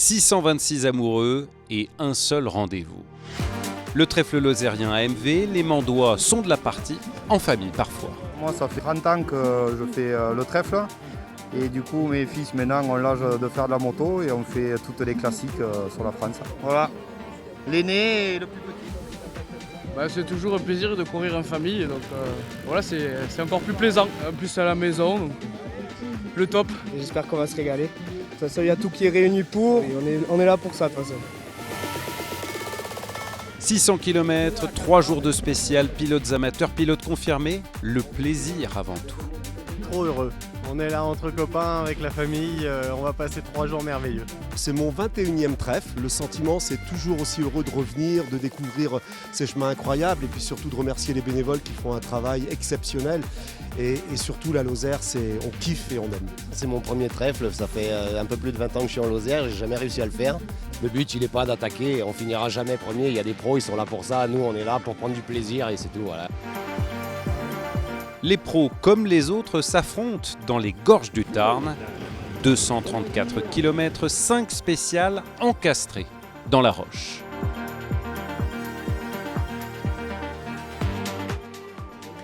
626 amoureux et un seul rendez-vous. Le trèfle lozérien AMV, les Mandois sont de la partie, en famille parfois. Moi, ça fait 30 ans que je fais le trèfle. Et du coup, mes fils maintenant ont l'âge de faire de la moto et on fait toutes les classiques sur la France. Voilà, l'aîné et le plus petit. C'est toujours un plaisir de courir en famille, donc voilà, c'est encore plus plaisant. En plus à la maison, donc, le top. J'espère qu'on va se régaler. De toute façon, il y a tout qui est réuni pour, et on est là pour ça de toute façon. 600 km, 3 jours de spécial, pilotes amateurs, pilotes confirmés, le plaisir avant tout. Trop heureux. On est là entre copains, avec la famille, on va passer 3 jours merveilleux. C'est mon 21e trèfle. Le sentiment, c'est toujours aussi heureux de revenir, de découvrir ces chemins incroyables et puis surtout de remercier les bénévoles qui font un travail exceptionnel. Et surtout, la Lozère, on kiffe et on aime. C'est mon premier trèfle, ça fait un peu plus de 20 ans que je suis en Lozère, j'ai jamais réussi à le faire. Le but, il n'est pas d'attaquer, on finira jamais premier, il y a des pros, ils sont là pour ça. Nous, on est là pour prendre du plaisir et c'est tout, voilà. Les pros comme les autres s'affrontent dans les gorges du Tarn. 234 km, 5 spéciales encastrées dans la roche.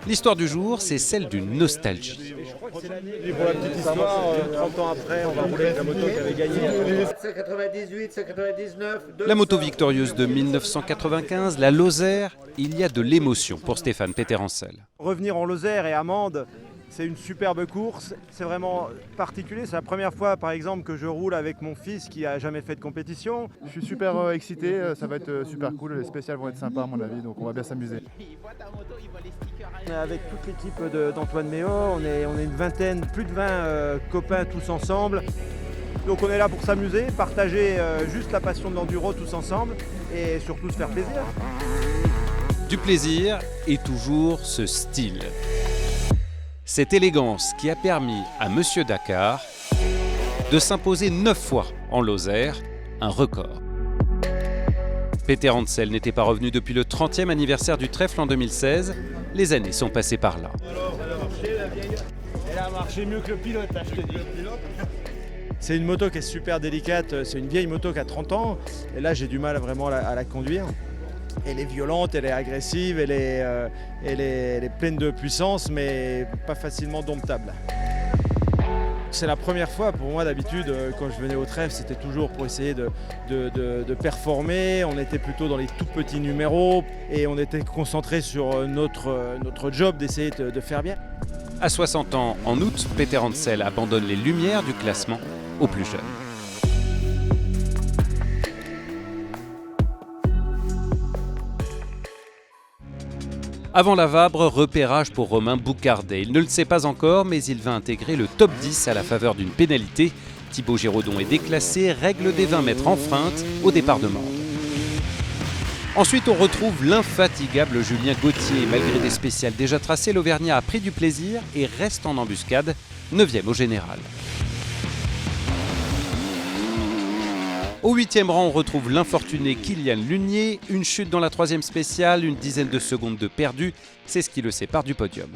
L'histoire du jour, c'est celle d'une nostalgie. Et pour la petite histoire, 30 ans après, on va rouler avec la moto qui avait gagné. 198, 199, La moto victorieuse de 1995, la Lozère, il y a de l'émotion pour Stéphane Peterencel. Revenir en Lozère et à Mende, c'est une superbe course, c'est vraiment particulier. C'est la première fois par exemple que je roule avec mon fils qui a jamais fait de compétition. Je suis super excité, ça va être super cool, les spéciales vont être sympas à mon avis, donc on va bien s'amuser. On est avec toute l'équipe d'Antoine Méo, on est une vingtaine, plus de 20 copains tous ensemble. Donc on est là pour s'amuser, partager juste la passion de l'enduro tous ensemble et surtout se faire plaisir. Du plaisir et toujours ce style. Cette élégance qui a permis à Monsieur Dakar de s'imposer 9 fois en Lozère, un record. Peterencel n'était pas revenu depuis le 30e anniversaire du trèfle en 2016. Les années sont passées par là. Elle a marché mieux que le pilote, là, je te dis. C'est une moto qui est super délicate, c'est une vieille moto qui a 30 ans. Et là, j'ai du mal vraiment à la conduire. Elle est violente, elle est agressive, elle est pleine de puissance, mais pas facilement domptable. C'est la première fois pour moi d'habitude, quand je venais au trèfle, c'était toujours pour essayer de performer. On était plutôt dans les tout petits numéros et on était concentré sur notre job d'essayer de faire bien. À 60 ans, en août, Peterencel abandonne les lumières du classement aux plus jeunes. Avant la Vabre, repérage pour Romain Boucardet. Il ne le sait pas encore, mais il va intégrer le top 10 à la faveur d'une pénalité. Thibaut Giraudon est déclassé, règle des 20 mètres enfreinte au départ de Mende. Ensuite, on retrouve l'infatigable Julien Gauthier. Malgré des spéciales déjà tracées, l'Auvergnat a pris du plaisir et reste en embuscade, 9e au général. Au 8e rang, on retrouve l'infortuné Kylian Lunier. Une chute dans la 3e spéciale, une dizaine de secondes de perdu. C'est ce qui le sépare du podium.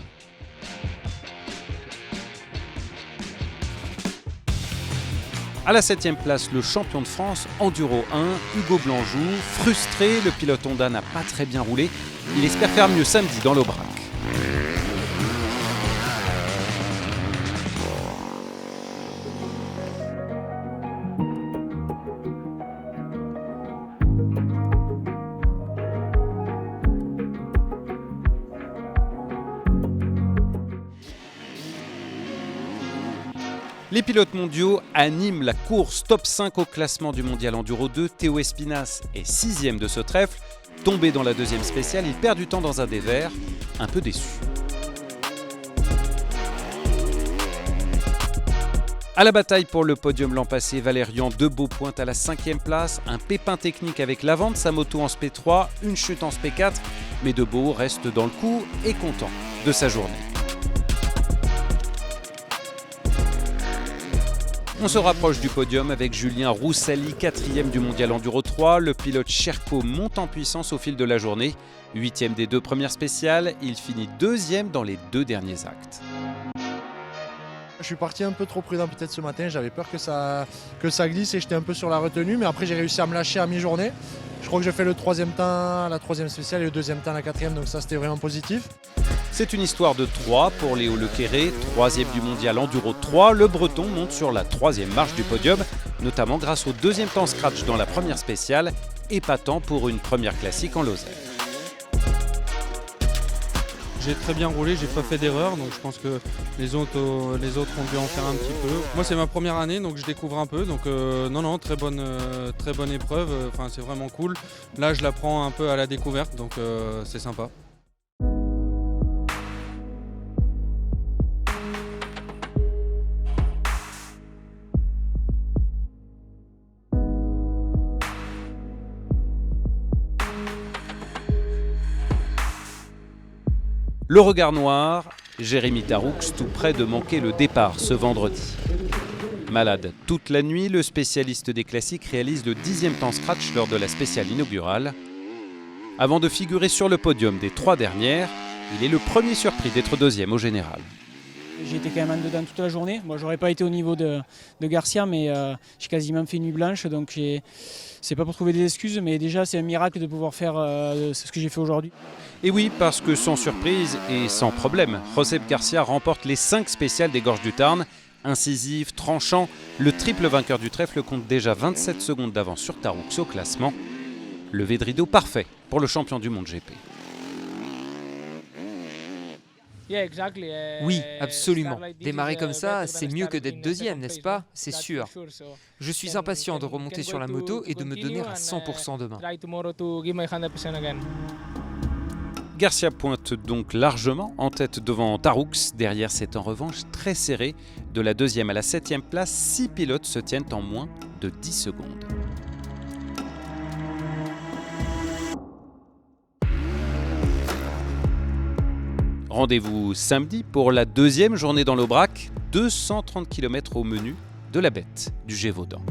À la 7e place, le champion de France, Enduro 1, Hugo Blanjou. Frustré, le pilote Honda n'a pas très bien roulé. Il espère faire mieux samedi dans l'Aubrac. Les pilotes mondiaux animent la course. Top 5 au classement du mondial Enduro 2. Théo Espinas est 6e de ce trèfle. Tombé dans la 2e spéciale, il perd du temps dans un dévers. Un peu déçu. À la bataille pour le podium l'an passé, Valérian Debeau pointe à la 5e place. Un pépin technique avec l'avant de sa moto en SP3, une chute en SP4. Mais Debeau reste dans le coup et content de sa journée. On se rapproche du podium avec Julien Roussali, 4e du mondial Enduro 3. Le pilote Sherco monte en puissance au fil de la journée. 8e des 2 premières spéciales, il finit 2e dans les 2 derniers actes. Je Je suis parti un peu trop prudent peut-être ce matin, j'avais peur que ça glisse et j'étais un peu sur la retenue, mais après j'ai réussi à me lâcher à mi-journée. Je crois que j'ai fait le 3e temps, la 3e spéciale et le 2e temps, la 4e, donc ça c'était vraiment positif. C'est une histoire de 3 pour Léo Lequéré, 3e du mondial Enduro 3. Le Breton monte sur la 3e marche du podium, notamment grâce au 2e temps scratch dans la première spéciale, épatant pour une première classique en Lozère. J'ai très bien roulé, j'ai pas fait d'erreur, donc je pense que les autres ont dû en faire un petit peu. Moi c'est ma première année, donc je découvre un peu, donc non, très bonne épreuve, enfin c'est vraiment cool. Là je la prends un peu à la découverte, donc c'est sympa. Le regard noir, Jérémy Taroux tout près de manquer le départ ce vendredi. Malade toute la nuit, le spécialiste des classiques réalise le 10e temps scratch lors de la spéciale inaugurale. Avant de figurer sur le podium des 3 dernières, il est le premier surpris d'être 2e au général. J'ai été quand même en dedans toute la journée. Moi, j'aurais pas été au niveau de Garcia, mais j'ai quasiment fait nuit blanche, donc c'est pas pour trouver des excuses, mais déjà c'est un miracle de pouvoir faire ce que j'ai fait aujourd'hui. Et oui, parce que sans surprise et sans problème, Josep Garcia remporte les 5 spéciales des Gorges du Tarn. Incisif, tranchant, le triple vainqueur du trèfle compte déjà 27 secondes d'avance sur Taroux au classement. Levé de rideau parfait pour le champion du monde GP. Oui, absolument. Démarrer comme ça, c'est mieux que d'être 2e, n'est-ce pas? C'est sûr. Je suis impatient de remonter sur la moto et de me donner à 100% demain. Garcia pointe donc largement en tête devant Taroux. Derrière, c'est en revanche très serré. De la 2e à la 7e place, 6 pilotes se tiennent en moins de 10 secondes. Rendez-vous samedi pour la 2e journée dans l'Aubrac, 230 km au menu de la bête du Gévaudan.